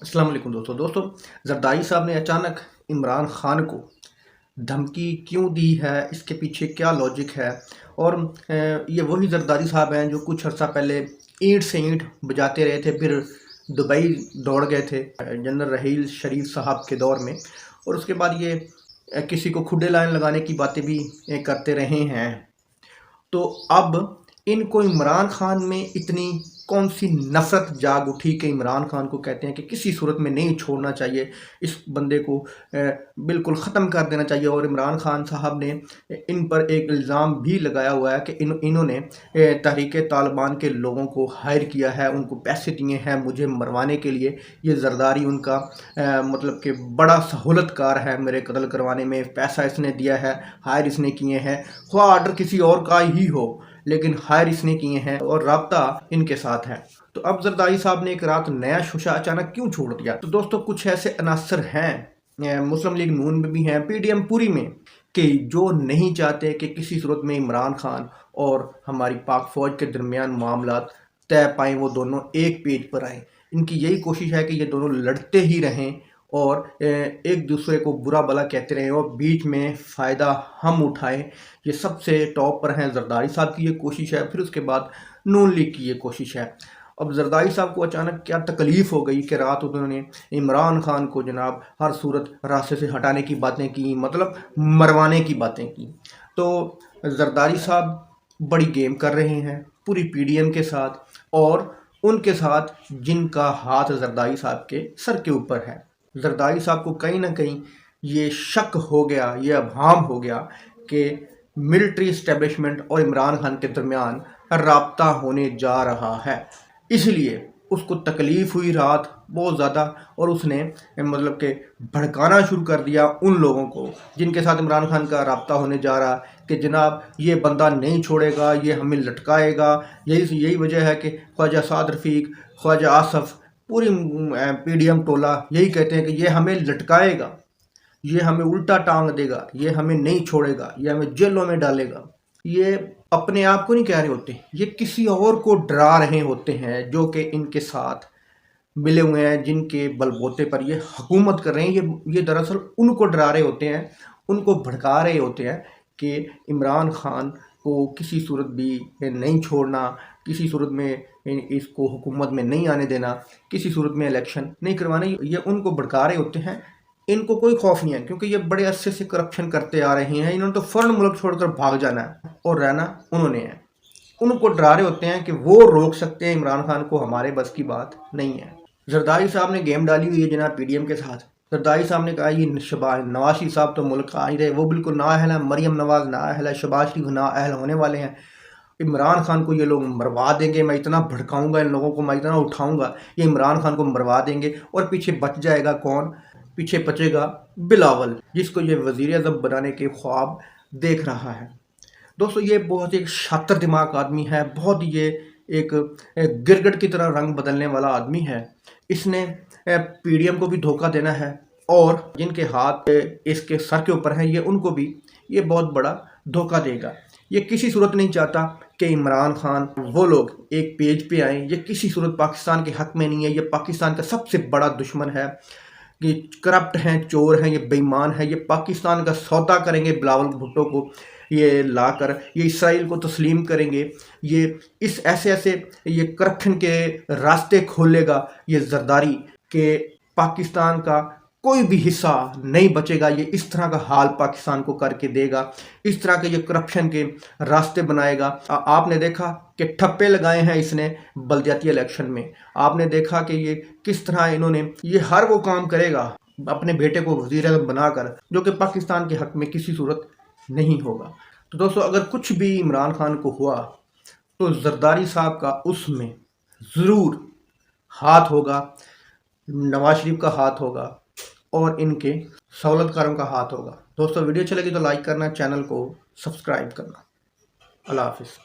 अस्सलाम वालेकुम दोस्तों जरदारी साहब ने अचानक इमरान खान को धमकी क्यों दी है, इसके पीछे क्या लॉजिक है। और ये वही जरदारी साहब हैं जो कुछ अर्सा पहले ईंट से ईंट बजाते रहे थे, फिर दुबई दौड़ गए थे जनरल रहील शरीफ साहब के दौर में। और उसके बाद ये किसी को खुडे लाइन लगाने की बातें भी करते रहे हैं। तो अब इनको इमरान खान में इतनी कौन सी नफ़रत जाग उठी कि इमरान खान को कहते हैं कि किसी सूरत में नहीं छोड़ना चाहिए, इस बंदे को बिल्कुल ख़त्म कर देना चाहिए। और इमरान खान साहब ने इन पर एक इल्ज़ाम भी लगाया हुआ है कि इन्होंने तहरीक तालिबान के लोगों को हायर किया है, उनको पैसे दिए हैं मुझे मरवाने के लिए। ये जरदारी उनका मतलब कि बड़ा सहूलतकार है, मेरे कत्ल करवाने में पैसा इसने दिया है, हायर इसने किए हैं, ख्वाह आर्डर किसी और का ही हो लेकिन हायर इसने किए हैं और राब्ता इनके साथ है। तो अब जरदारी साहब ने एक रात नया शोशा अचानक क्यों छोड़ दिया? तो दोस्तों कुछ ऐसे अनासर हैं मुस्लिम लीग नून में भी हैं, पीडीएम पूरी में, कि जो नहीं चाहते कि किसी सूरत में इमरान खान और हमारी पाक फौज के दरमियान मामलात तय पाएँ, वो दोनों एक पेज पर आएँ। इनकी यही कोशिश है कि ये दोनों लड़ते ही रहें और एक दूसरे को बुरा भला कहते रहें और बीच में फ़ायदा हम उठाएं। ये सबसे टॉप पर हैं जरदारी साहब की ये कोशिश है, फिर उसके बाद नून लीग की ये कोशिश है। अब जरदारी साहब को अचानक क्या तकलीफ़ हो गई कि रात उन्होंने इमरान खान को जनाब हर सूरत रास्ते से हटाने की बातें की, मतलब मरवाने की बातें की। तो जरदारी साहब बड़ी गेम कर रहे हैं पूरी पीडीएम के साथ और उनके साथ जिनका हाथ जरदारी साहब के सर के ऊपर है। जरदारी साहब को कहीं ना कहीं ये शक हो गया, ये अभाम हो गया कि मिलिट्री इस्टेब्लिशमेंट और इमरान खान के दरमियान राब्ता होने जा रहा है। इसलिए उसको तकलीफ़ हुई रात बहुत ज़्यादा और उसने मतलब कि भड़काना शुरू कर दिया उन लोगों को जिनके साथ इमरान खान का राब्ता होने जा रहा कि जनाब ये बंदा नहीं छोड़ेगा, ये हमें लटकाएगा। यही वजह है कि ख्वाजा साद रफ़ीक, ख्वाजा आसफ़, पूरी पीडीएम टोला यही कहते हैं कि ये हमें लटकाएगा, ये हमें उल्टा टांग देगा, ये हमें नहीं छोड़ेगा, ये हमें जेलों में डालेगा। ये अपने आप को नहीं कह रहे होते, ये किसी और को डरा रहे होते हैं जो कि इनके साथ मिले हुए हैं, जिनके बलबूते पर ये हुकूमत कर रहे हैं। ये दरअसल उनको डरा रहे होते हैं, उनको भड़का रहे होते हैं कि इमरान खान को किसी सूरत भी नहीं छोड़ना, किसी सूरत में इसको हुकूमत में नहीं आने देना, किसी सूरत में इलेक्शन नहीं करवाने। ये उनको भड़का रहे होते हैं। इनको कोई खौफ नहीं है क्योंकि ये बड़े अरसे से करप्शन करते आ रहे हैं। इन्होंने तो फ़ौरन मुल्क छोड़कर भाग जाना है और रहना उन्होंने है। उनको डरा रहे होते हैं कि वो रोक सकते हैं इमरान खान को, हमारे बस की बात नहीं है। जरदारी साहब ने गेम डाली हुई है जनाब पीडीएम के साथ। जरदारी साहब ने कहा ये नवाज शरीफ साहब तो मुल्क आ ही रहे, वो बिल्कुल नाअहल है, मरियम नवाज नाअहल है, शहबाज शरीफ नाअहल होने वाले हैं। इमरान खान को ये लोग मरवा देंगे, मैं इतना भड़काऊंगा इन लोगों को, मैं इतना उठाऊंगा, ये इमरान खान को मरवा देंगे। और पीछे बच जाएगा कौन? पीछे बचेगा बिलावल, जिसको ये वज़ीर आज़म बनाने के ख्वाब देख रहा है। दोस्तों ये बहुत एक शातिर दिमाग आदमी है, बहुत ये एक गिरगिट की तरह रंग बदलने वाला आदमी है। इसने पीडीएम को भी धोखा देना है और जिनके हाथ इसके सर के ऊपर हैं ये उनको भी ये बहुत बड़ा धोखा देगा। ये किसी सूरत नहीं चाहता कि इमरान खान वो लोग एक पेज पे आएँ। ये किसी सूरत पाकिस्तान के हक़ में नहीं है। ये पाकिस्तान का सबसे बड़ा दुश्मन है, ये करप्ट हैं, चोर हैं, ये बेईमान है। ये पाकिस्तान का सौदा करेंगे बिलावल भुट्टो को ये लाकर, ये इसराइल को तस्लीम करेंगे, ये इस ऐसे ये करप्शन के रास्ते खोलेगा ये जरदारी के पाकिस्तान का कोई भी हिस्सा नहीं बचेगा। ये इस तरह का हाल पाकिस्तान को करके देगा, इस तरह के ये करप्शन के रास्ते बनाएगा। आपने देखा कि ठप्पे लगाए हैं इसने बल्दियाती इलेक्शन में। आपने देखा कि ये किस तरह इन्होंने ये हर वो काम करेगा अपने बेटे को वज़ीर आज़म बनाकर जो कि पाकिस्तान के हक़ में किसी सूरत नहीं होगा। तो दोस्तों अगर कुछ भी इमरान खान को हुआ तो जरदारी साहब का उसमें ज़रूर हाथ होगा, नवाज शरीफ का हाथ होगा और इनके सहूलतकारों का हाथ होगा। दोस्तों वीडियो अच्छी लगी तो लाइक करना, चैनल को सब्सक्राइब करना। अल्लाह हाफ़िज़।